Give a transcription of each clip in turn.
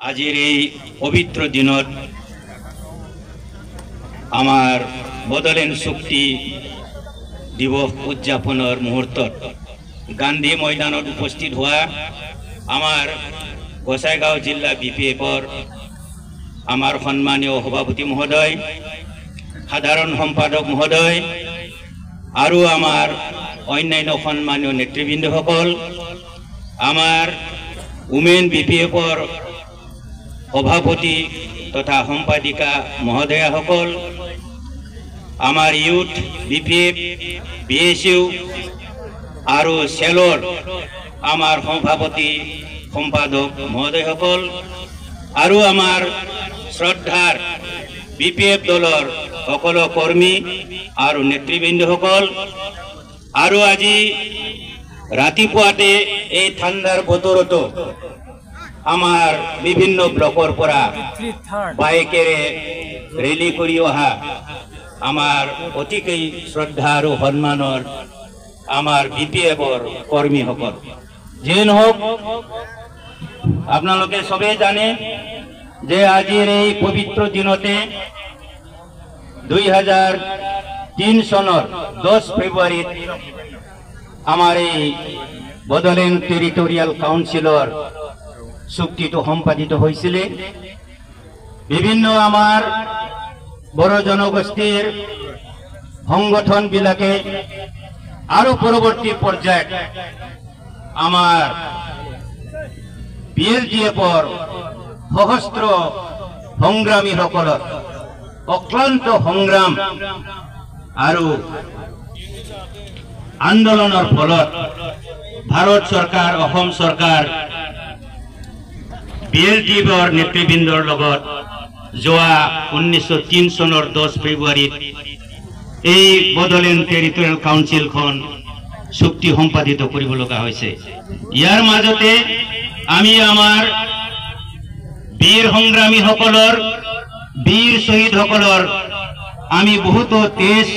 আজিৰ এই পবিত্ৰ দিনত আমাৰ বদলেন চুক্তি দিৱস উদযাপনৰ মুহূৰ্তত গান্ধী ময়দানত উপস্থিত হোৱা আমাৰ গোসাইগাঁও জিলা বিপিএফৰ আমাৰ সন্মানীয় সভাপতি মহোদয়, সাধাৰণ সম্পাদক মহোদয় আৰু আমাৰ অন্যান্য সন্মানীয় নেতৃবৃন্দসকল, আমাৰ উমেন বিপিএফৰ সভাপতি তথা সম্পাদিকা মহোদয়াসকল, আমাৰ ইউথ বিপিএফ বিএছইউ আৰু চেলৰ আমাৰ সভাপতি সম্পাদক মহোদয়সকল আৰু আমাৰ শ্ৰদ্ধাৰ বিপিএফ দলৰ সকলো কৰ্মী আৰু নেতৃবৃন্দসকল, আৰু আজি ৰাতিপুৱাতে এই ঠাণ্ডাৰ বতৰতো আমাৰ বিভিন্ন ব্লকৰ পৰা বাইকেৰে ৰেলী কৰি অহা আমাৰ অতিকৈ শ্ৰদ্ধা আৰু সন্মানৰ আমাৰ বিপিএফৰ কৰ্মীসকল, যিয়ে নহওক আপোনালোকে সবেই জানে যে আজিৰ এই পবিত্ৰ দিনতে 2003 চনৰ 10 ফেব্ৰুৱাৰীত আমাৰ এই বদলেণ্ড টেৰিটৰিয়েল কাউন্সিলৰ চুক্তিটো সম্পাদিত হৈছিল। বিভিন্ন আমাৰ বড় জনগোষ্ঠীৰ সংগঠনবিলাকে আৰু পৰৱৰ্তী পৰ্যায়ত আমাৰ বিএলডিএফৰ সহস্ৰ সংগ্ৰামীসকলৰ অক্লান্ত সংগ্ৰাম আৰু আন্দোলনৰ ফলত ভাৰত চৰকাৰ, অসম চৰকাৰ বিএলডিএফৰ নেতৃবৃন্দৰ লগত যোৱা 1903 চনৰ 10 ফেব্ৰুৱাৰীত এই বদলেণ্ড টেৰিটৰিয়েল কাউন্সিলখন চুক্তি সম্পাদিত কৰিব লগা হৈছে। ইয়াৰ মাজতে আমি আমাৰ বীৰ সংগ্ৰামীসকলৰ, বীৰ শ্বহীদসকলৰ আমি বহুতো তেজ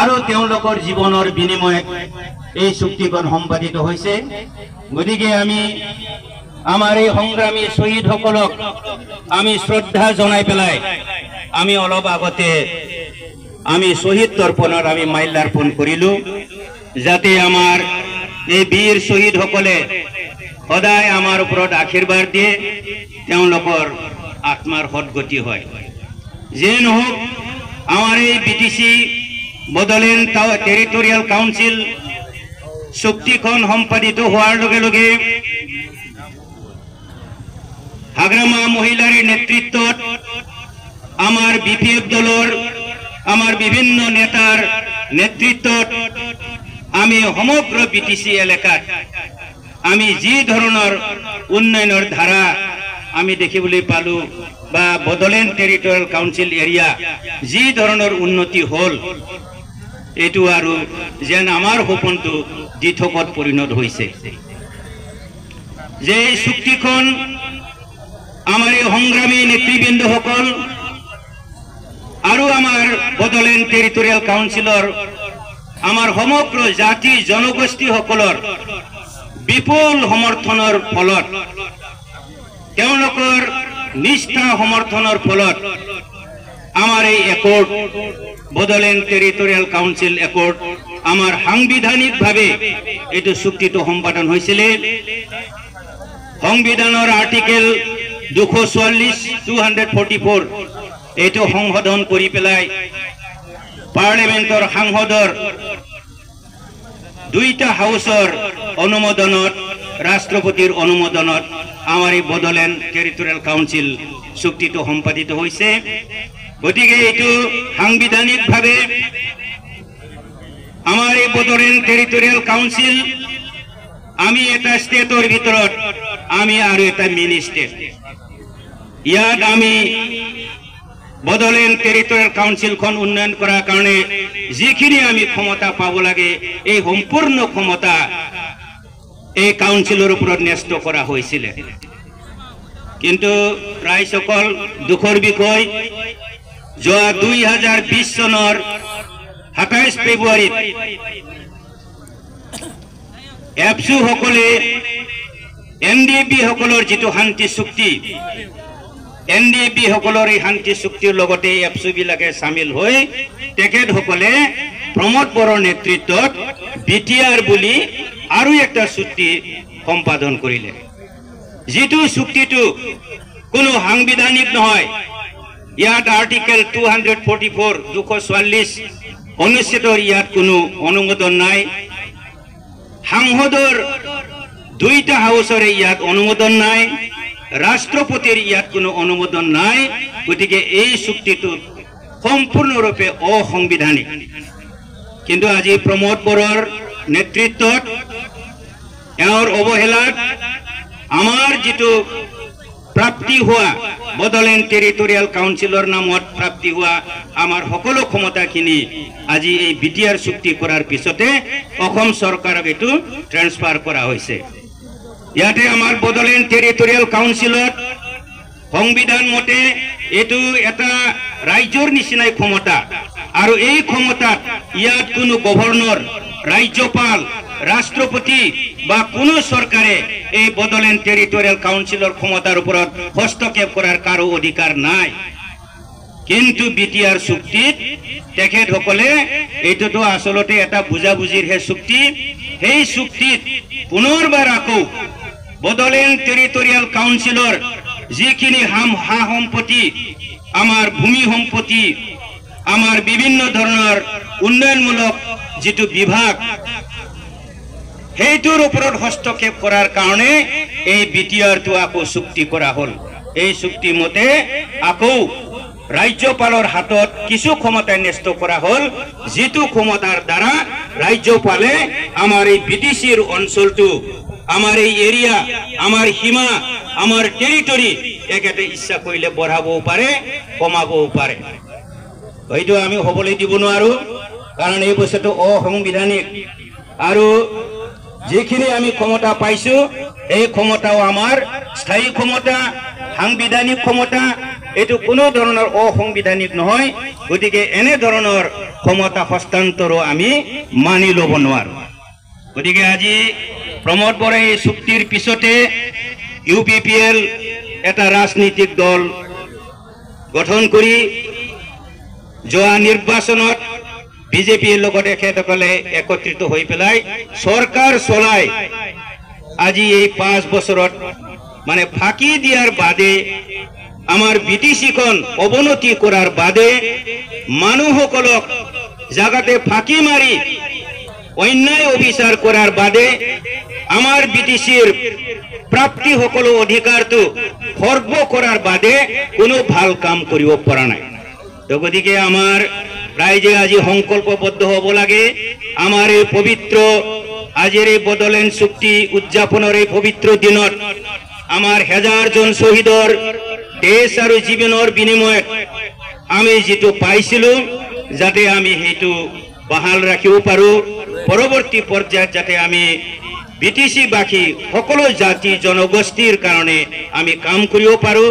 আৰু তেওঁলোকৰ জীৱনৰ বিনিময়ত এই চুক্তিখন সম্পাদিত হৈছে। গতিকে আমি আমাৰ এই সংগ্ৰামী শ্বহীদসকলক আমি শ্ৰদ্ধা জনাই পেলাই আমি অলপ আগতে আমি শ্বহীদ তৰ্পণত আমি মাল্যাৰ্পণ কৰিলোঁ, যাতে আমাৰ এই বীৰ শ্বহীদসকলে সদায় আমাৰ ওপৰত আশীৰ্বাদ দিয়ে, তেওঁলোকৰ আত্মাৰ সদ্গতি হয়। যিয়ে নহওক আমাৰ এই বিটিচি বদলেণ্ড টেৰিটৰিয়েল কাউন্সিল চুক্তিখন সম্পাদিত হোৱাৰ লগে লগে হাগ্ৰামা মহিলাৰ নেতৃত্বত আমাৰ বিপিএফ দলৰ আমাৰ বিভিন্ন নেতাৰ নেতৃত্বত আমি সমগ্ৰ বিটিচি এলেকাত আমি যি ধৰণৰ উন্নয়নৰ ধাৰা আমি দেখিবলৈ পালোঁ বা বদলেণ্ড টেৰিটৰিয়েল কাউন্সিল এৰিয়া যি ধৰণৰ উন্নতি হ'ল, এইটো আৰু যেন আমাৰ সপোনটো দিঠকত পৰিণত হৈছে। যে এই চুক্তিখন আমাৰ এই সংগ্ৰামী নেতৃবৃন্দসকল আৰু আমাৰ বদলেণ্ড টেৰিটৰিয়েল কাউন্সিলৰ আমাৰ সমগ্ৰ জাতি জনগোষ্ঠীসকলৰ বিপুল সমৰ্থনৰ ফলত, তেওঁলোকৰ নিষ্ঠা সমৰ্থনৰ ফলত আমাৰ এই একৰ্ড বদলেণ্ড টেৰিটৰিয়েল কাউন্সিল একৰ্ড আমাৰ সাংবিধানিকভাৱে এইটো চুক্তিটো সম্পাদন হৈছিল। সংবিধানৰ আৰ্টিকেল 244 এইটো সংশোধন কৰি পেলাই পাৰ্লিমেণ্টৰ সাংসদৰ দুইটা হাউচৰ অনুমোদনত, ৰাষ্ট্ৰপতিৰ অনুমোদনত আমাৰ এই বদলেণ্ড টেৰিটৰিয়েল কাউন্সিল চুক্তিটো সম্পাদিত হৈছে। গতিকে এইটো সাংবিধানিকভাৱে আমাৰ এই বদলেণ্ড টেৰিটৰিয়েল কাউন্সিল আমি এটা ষ্টেটৰ ভিতৰত আমি আৰু এটা মিনি ষ্টেট। ইয়াত আমি বদলেণ্ড টেৰিটৰিয়েল কাউন্সিলখন উন্নয়ন কৰাৰ কাৰণে যিখিনি আমি ক্ষমতা পাব লাগে, এই সম্পূৰ্ণ ক্ষমতা এই কাউন্সিলৰ ওপৰত ন্যস্ত কৰা হৈছিল। কিন্তু ৰাইজসকল, দুখৰ বিষয়, যোৱা 2020 চনৰ 27 ফেব্ৰুৱাৰীত এপচুসকলে এনডিএফবি সকলৰ যেটো শান্তি চুক্তি এনডিএফবি সকলৰ এই শান্তি চুক্তিৰ লগতে এফচি বিলাকে সামিল হৈ তেখেতসকলে প্ৰমোদ বড়োৰ নেতৃত্বত বিটিআৰ বুলি আৰু একটা চুক্তি সম্পাদন কৰিলে যেটো চুক্তিটো কোনো সাংবিধানিক নহয় ইয়াত আৰ্টিকেল 244 244 অনুচ্ছেদৰ ইয়াত কোনো অনুমোদন নাই সংসদৰ দুইটা হাউসৰে ইয়াত অনুমোদন নাই ৰাষ্ট্ৰপতিৰ ইয়াত কোনো অনুমোদন নাই গতিকে এই চুক্তিটো সম্পূৰ্ণৰূপে অসাংবিধানিক কিন্তু আজি প্ৰমোদ বড়োৰ নেতৃত্বত এওঁৰ অৱহেলাত আমাৰ যেটো প্ৰাপ্তি হোৱা বডোলেণ্ড টেৰিটৰিয়েল কাউন্সিলৰ নামত প্ৰাপ্তি হোৱা আমাৰ সকলো ক্ষমতাখিনি আজি এই বিটিআৰ চুক্তি কৰাৰ পিছতে অসম চৰকাৰক এটো ট্ৰান্সফাৰ কৰা হৈছে ইয়াতে আমাৰ বডোলেণ্ড টেৰিটৰিয়েল কাউন্সিলত সংবিধান মতে এটো এটা ৰাজ্যৰ নিচিনাই ক্ষমতা আৰু এই ক্ষমতাত ইয়াত কোনো গভৰ্ণৰ ৰাজ্যপাল ৰাষ্ট্ৰপতি বা কোনো সৰকাৰে এই বডোলেণ্ড টেৰিটৰিয়াল কাউন্সিলৰ ক্ষমতাৰ ওপৰত হস্তক্ষেপ কৰাৰ কাৰো অধিকাৰ নাই কিন্তু বিটিআৰ চুক্তিত তেখেতসকলে এইটোতো আসলতে এটা বুজাবুজিৰ হে চুক্তি সেই চুক্তিত পুনৰবাৰ আকৌ বডোলেণ্ড টেৰিটৰিয়াল কাউন্সিলৰ যিখিনি হা সম্পত্তি আমাৰ ভূমি সম্পত্তি আমাৰ বিভিন্ন ধৰণৰ উন্নয়নমূলক যেটো বিভাগ হেইটোৰ ওপৰত হস্তক্ষেপ কৰাৰ কাৰণে এই বিটিআৰটো আকৌ চুক্তি কৰা হল এই চুক্তি মতে আকৌ ৰাজ্যপালৰ হাতত কিছু ক্ষমতা ন্যস্ত কৰা হল যেটো ক্ষমতাৰ দ্বাৰা ৰাজ্যপালে আমাৰ এই বিটিসিৰ অঞ্চলটো আমাৰ এই এৰিয়া আমাৰ সীমা আমাৰ টেৰিটৰি একেতে ইচ্ছা কৰিলে বঢ়াবও পাৰে কমাবও পাৰে হয়তো আমি হবলৈ দিব নোৱাৰো কাৰণ এই বস্তুটো অসাংবিধানিক আৰু যেখিনি আমি ক্ষমতা পাইছো এই ক্ষমতাও আমাৰ স্থায়ী ক্ষমতা সাংবিধানিক ক্ষমতা এটো কোনো ধৰণৰ অসাংবিধানিক নহয় গতিকে এনে ধৰণৰ ক্ষমতা হস্তান্তৰো আমি মানি লব নোৱাৰো গতিকে আজি প্ৰমোদ বড়ো এই চুক্তিৰ পিছতে ইউপিপিএল এটা ৰাজনৈতিক দল গঠন কৰি যোৱা নিৰ্বাচনত বিজেপিৰ লগত একেসকলে একত্ৰিত হৈ পেলাই সৰকাৰ চলাই আজি এই 5 বছৰত মানে ফাঁকি দিয়াৰ বাদে আমাৰ বিটিসিখন অৱনতি কৰাৰ বাদে মানুহসকলক জাগাতে ফাঁকি মাৰি অন্যায় অবিচাৰ কৰাৰ বাদে আমাৰ বিটিসিৰ প্ৰাপ্তি সকলো অধিকাৰটো খৰ্ব কৰাৰ বাদে কোনো ভাল কাম কৰিব পৰা নাই তো গতিকে আমাৰ রাইজে আজি সংকল্পবদ্ধ হব লাগে আমার এই পবিত্র আজির এই বডোলেণ্ড চুক্তি উদযাপনের এই পবিত্র দিনত আমার হাজারজন শহীদর দেশ আর জীবনের বিনিময়ত আমি যেটো পাইছিলো যাতে আমি সেইটো বহাল রাখিব পাৰো পৰবৰ্তী পৰ্যায়ত যাতে আমি বিটিসিবাসী সকলো জাতি জনগোষ্ঠীৰ কাৰণে আমি কাম কৰিব পাৰো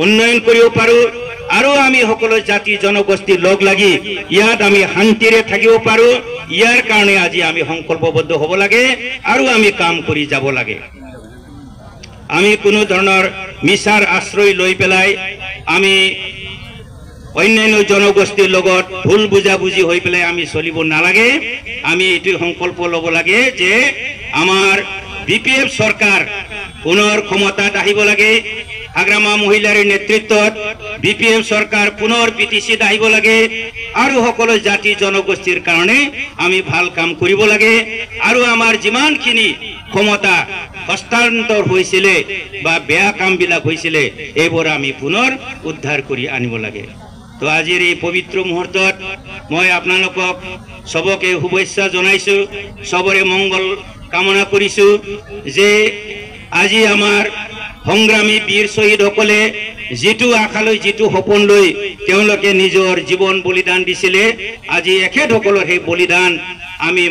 উন্নয়ন কৰিব পাৰো আৰু আমি সকলো জাতি জনগোষ্ঠী লগ লাগি ইয়াত আমি শান্তিৰে থাকিব পাৰো ইয়াৰ কাৰণে আজি আমি সংকল্পবদ্ধ হ'ব লাগে আৰু আমি কাম কৰি যাব লাগে আমি কোনো ধৰণৰ মিছাৰ আশ্ৰয় লৈ পেলাই আমি অন্যান্য জনগোষ্ঠীৰ লগত ভুল বুজাবুজি হৈ পেলাই আমি চলিব নালাগে আমি এটো সংকল্প ল'ব লাগে যে আমাৰ বিপিএফ সৰকাৰ পুনৰ ক্ষমতাত আহিব লাগে আগ্ৰামা মহিলাৰ নেতৃত্বত বিপিএফ সৰকাৰ পুনৰ বিটিসিত আহিব লাগে আৰু সকলো জাতি জনগোষ্ঠীৰ কাৰণে আমি ভাল কাম কৰিব লাগে আৰু আমাৰ যিমানখিনি ক্ষমতা হস্তান্তৰ হৈছিল বা বেয়া কাম বিলাক হৈছিল এইবোৰ আমি পুনৰ উদ্ধাৰ কৰি আনিব লাগে তো আজিৰ এই পবিত্ৰ মুহূৰ্তত মই আপোনালোকক সবকে শুভেচ্ছা জনাইছো সবৰে মংগল কামনা কৰিছো যে আজি আমাৰ সংগ্ৰামী বীৰ শহীদসকলে যেটো আশালৈ যেটো সপোন লৈ তেওঁলোকে নিজৰ জীৱন বলিদান দিছিলে আজি একেসকলৰ সেই বলিদান আমি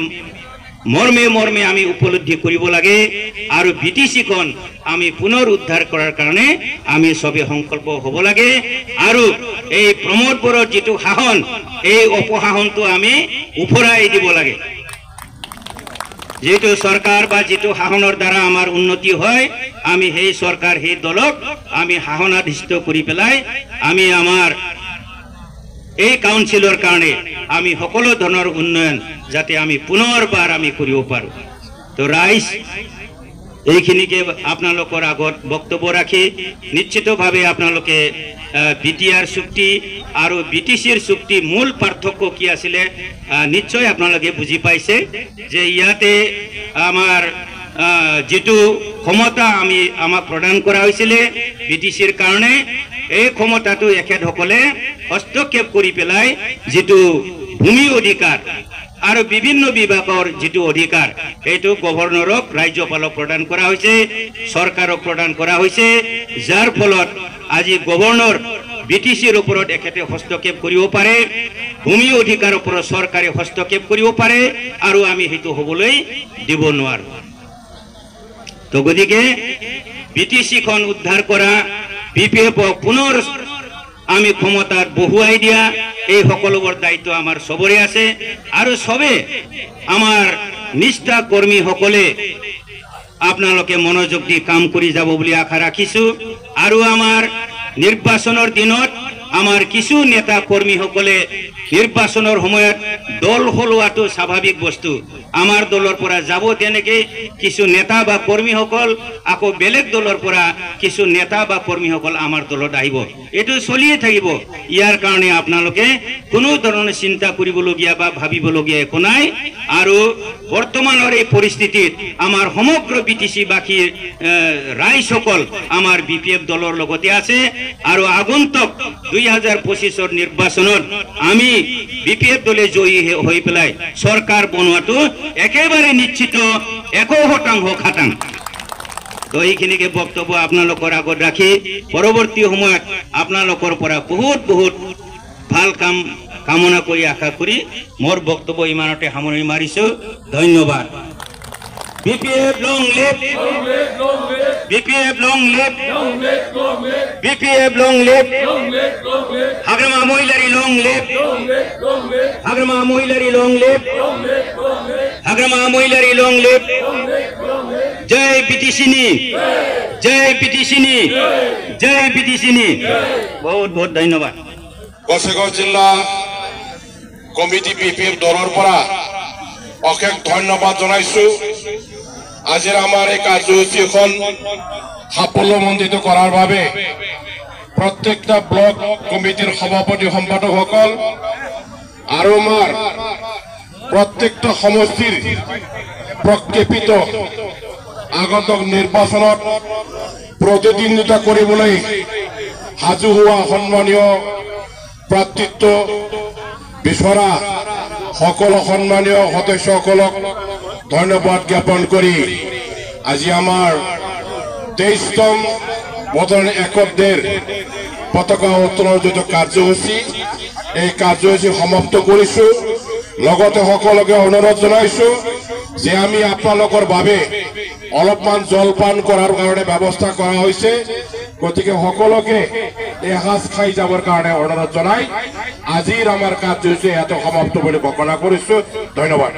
মৰ্মে মৰ্মে আমি উপলব্ধি কৰিব লাগে আৰু বিটিসিখন আমি পুনৰ উদ্ধাৰ কৰাৰ কাৰণে আমি সবে সংকল্প হ'ব লাগে আৰু এই প্ৰমোদ বড়োৰ যেটো শাসন এই অপশাসনটো আমি উফৰাই দিব লাগে যেহেতু সৰকাৰ বা যেটো শাসনৰ দ্বাৰা আমাৰ উন্নতি হয় আমি সেই সৰকাৰ সেই দলক আমি শাসনাধিষ্ঠ কৰি পেলাই আমি আমাৰ এই কাউন্সিলৰ কাৰণে আমি সকলো ধৰণৰ উন্নয়ন যাতে আমি পুনৰবাৰ আমি কৰিব পাৰো। তো ৰাইজ এইখিনিকে আপোনালোকৰ আগত বক্তব্য ৰাখি নিশ্চিতভাৱে আপোনালোকে বিটিআৰ চুক্তি আৰু বিটিসিৰ চুক্তি মূল পাৰ্থক্য কি আছিলে নিশ্চয় আপোনালোকে বুজি পাইছে যে ইয়াতে আমাৰ যেটো ক্ষমতা আমাক প্ৰদান কৰা হৈছিলে বিটিসিৰ কাৰণে এই ক্ষমতাটো এখেতসকলে হস্তক্ষেপ কৰি পেলাই যেটো ভূমি অধিকাৰ আৰু বিভিন্ন বিভাগৰ যেটো অধিকাৰ এইটো গভৰ্ণৰক ৰাজ্যপালক প্ৰদান কৰা হৈছে সৰকাৰক প্ৰদান কৰা হৈছে যাৰ ফলত আজি গভৰ্ণৰ বিটিসিৰ ওপৰত এখেতে হস্তক্ষেপ কৰিব পাৰে ভূমি অধিকাৰ ওপৰত সৰকাৰে হস্তক্ষেপ কৰিব পাৰে আৰু আমি হেতু হ'বলৈ দিব নোৱাৰো। তো গতিকে বিটিসিখন উদ্ধাৰ কৰা বিপিএফ পুনৰ আমি ক্ষমতাত বহুৱাই দিয়া এই সকলোবোৰ দায়িত্ব আমাৰ সবৰে আছে আৰু সবে আমাৰ নিষ্ঠা কৰ্মী সকলে আপোনালোকে মনোযোগ দি কাম কৰি যাব বুলি আশা ৰাখিছো। আৰু আমাৰ নিৰ্বাচনৰ দিনত আমাৰ কিছু নেতা কৰ্মী সকলে নিৰ্বাচনৰ সময়ত দল হলোৱাটো স্বাভাৱিক বস্তু আমাৰ দলৰ পৰা যাব তেনেকে কিছু নেতা বা কৰ্মী সকল আকৌ বেলেগ দলৰ পৰা কিছু নেতা বা কৰ্মী সকল আমাৰ দলত আহিব এটো চলিয়ে থাকিব। ইয়াৰ কাৰণে আপোনালোকে কোনো ধৰণৰ চিন্তা কৰিবলগীয়া বা ভাবিবলগীয়া একো নাই। আৰু বৰ্তমানৰ এই পৰিস্থিতিত আমাৰ সমগ্ৰ বিটিসি বাকী ৰাইজসকল আমাৰ বিপিএফ দলৰ লগতে আছে আৰু আগন্তুক 2025 নিৰ্বাচনত আমি বিপিএফ দলে জয়ী হৈ পেলাই সৰকাৰ বনোৱাটো একেবাৰে নিশ্চিত 100% খাটাং। তো এইখিনিকে বক্তব্য আপোনালোকৰ আগত ৰাখি পৰৱৰ্তী সময়ত আপোনালোকৰ পৰা বহুত ভাল কাম কামনা কৰি আশা কৰি মোৰ বক্তব্য ইমানতে সামৰণি মাৰিছো। ধন্যবাদ। BPF long live, BPF long live, BPF long live, Hagrama Moilari long live, Hagrama Moilari long live, Hagrama Moilari long live, Jai BTCini, Jai BTCini, Jai BTCini। बहुत धन्यवाद। গছগাঁও জিলা কমিটি BPF দলৰ পৰা অশেষ ধন্যবাদ জনাইছো। আজিৰ আমাৰ এই কাৰ্যসূচীখন সাফল্যমণ্ডিত কৰাৰ বাবে প্ৰত্যেকটা ব্লক কমিটিৰ সভাপতি সম্পাদকসকল আৰু আমাৰ প্ৰত্যেকটা সমষ্টিৰ প্ৰক্ষেপিত আগন্তুক নিৰ্বাচনত প্ৰতিদ্বন্দ্বিতা কৰিবলৈ সাজু হোৱা সন্মানীয় প্ৰাৰ্থিত্ব বিচৰা সকলো সন্মানীয় সদস্যসকলক ধন্যবাদ জ্ঞাপন কৰি আজি আমাৰ 23তম বদন এককদেৰ পতাকা উত্তোলনৰ যিটো কাৰ্যসূচী এই কাৰ্যসূচী সমাপ্ত কৰিছো। লগতে সকলোকে অনুৰোধ জনাইছো যে আমি আপোনালোকৰ বাবে অলপমান জলপান কৰাৰ কাৰণে ব্যৱস্থা কৰা হৈছে গতিকে সকলোকে এসাঁজ খাই যাবৰ কাৰণে অনুৰোধ জনাই আজিৰ আমাৰ কাৰ্যসূচী এত সমাপ্ত বুলি ঘোষণা কৰিছো। ধন্যবাদ।